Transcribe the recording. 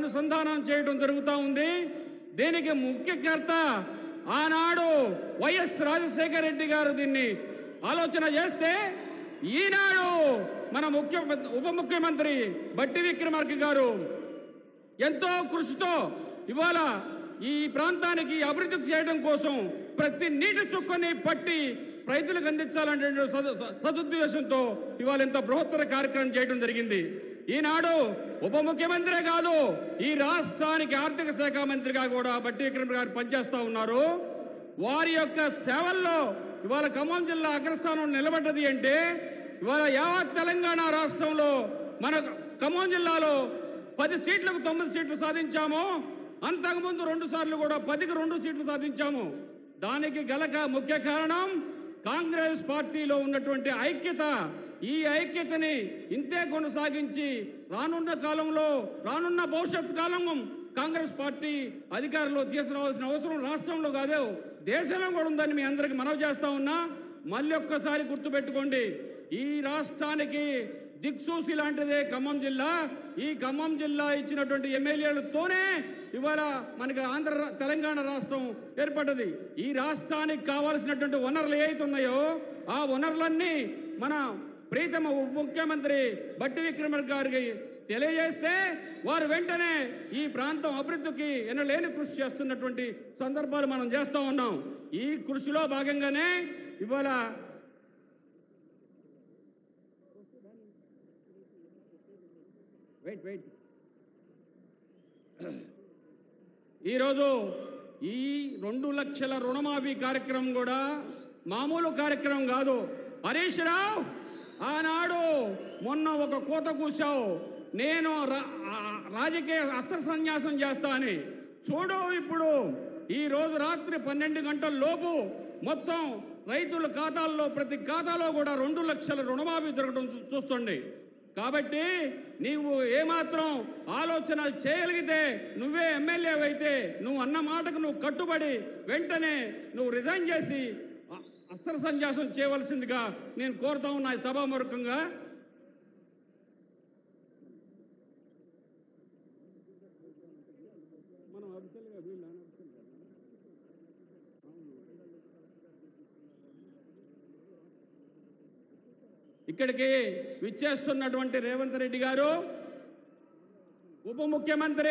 అనుసంధానం చేయడం జరుగుతూ ఉంది. దీనికి ముఖ్యకర్త ఆనాడు వైఎస్ రాజశేఖర రెడ్డి గారు దీన్ని ఆలోచన చేస్తే, ఈనాడు మన ఉప ముఖ్యమంత్రి బట్టి విక్రమార్క గారు ఎంతో కృషితో ఇవాళ ఈ ప్రాంతానికి అభివృద్ధి చేయడం కోసం ప్రతి నీటి చుక్కని పట్టి రైతులకు అందించాలంటే సదుద్దేశంతో ఇవాళ ఇంత బృహత్తర కార్యక్రమం చేయడం జరిగింది. ఈనాడు ఉప ముఖ్యమంత్రే కాదు, ఈ రాష్ట్రానికి ఆర్థిక శాఖ మంత్రిగా కూడా బట్టి విక్రమార్క గారు పనిచేస్తూ ఉన్నారు. వారి యొక్క సేవల్లో ఇవాళ ఖమ్మం జిల్లా అగ్రస్థానం నిలబడ్డది అంటే, ఇవాళ యావత్ తెలంగాణ రాష్ట్రంలో మన ఖమ్మం జిల్లాలో 10 సీట్లకు 9 సీట్లు సాధించాము. అంతకుముందు 2 సార్లు కూడా 10కి 2 సీట్లు సాధించాము. దానికి గల ముఖ్య కారణం కాంగ్రెస్ పార్టీలో ఉన్నటువంటి ఐక్యత. ఈ ఐక్యతని ఇంతే కొనసాగించి రానున్న కాలంలో, రానున్న భవిష్యత్ కాలం కాంగ్రెస్ పార్టీ అధికారంలో తీసుకురావాల్సిన అవసరం రాష్ట్రంలో కాదు, దేశంలో కూడా ఉందని మీ అందరికీ మనవి చేస్తా ఉన్నా. మళ్ళీ ఒక్కసారి గుర్తుపెట్టుకోండి, ఈ రాష్ట్రానికి దిక్సూసి లాంటిదే ఖమ్మం జిల్లా. ఈ ఖమ్మం జిల్లా ఇచ్చినటువంటి ఎమ్మెల్యేలతోనే ఇవాళ మనకి తెలంగాణ రాష్ట్రం ఏర్పడ్డది. ఈ రాష్ట్రానికి కావాల్సినటువంటి వనరులు ఏవైతే ఉన్నాయో ఆ వనరులన్నీ మన ప్రీతమ ఉప ముఖ్యమంత్రి బట్టి విక్రమార్క గారికి తెలియజేస్తే వారు వెంటనే ఈ ప్రాంతం అభివృద్ధికి ఎనలేని కృషి చేస్తున్నటువంటి సందర్భాలు మనం చేస్తూ ఉన్నాం. ఈ కృషిలో భాగంగానే ఇవాళ ఈరోజు ఈ 2 లక్షల రుణమాఫీ కార్యక్రమం కూడా మామూలు కార్యక్రమం కాదు. హరీష్ రావు ఆనాడు మొన్న ఒక కోత కూర్చావు, నేను రాజకీయ అస్త్ర సన్యాసం చేస్తా అని. చూడు, ఇప్పుడు ఈరోజు రాత్రి 12 గంటల లోపు మొత్తం రైతుల ఖాతాల్లో ప్రతి ఖాతాలో కూడా 2 లక్షల రుణమాఫీ దొరకడం చూస్తుండే. కాబట్టి నీవు ఏమాత్రం ఆలోచన చేయగలిగితే, నువ్వే ఎమ్మెల్యే అయితే నువ్వు అన్న మాటకు నువ్వు కట్టుబడి వెంటనే నువ్వు రిజైన్ చేసి అస్త్ర సన్యాసం చేయవలసిందిగా నేను కోరుతా ఉన్నా సభాముఖంగా. ఇక్కడికి విచ్చేస్తున్నటువంటి రేవంత్ రెడ్డి గారు, ఉప ముఖ్యమంత్రి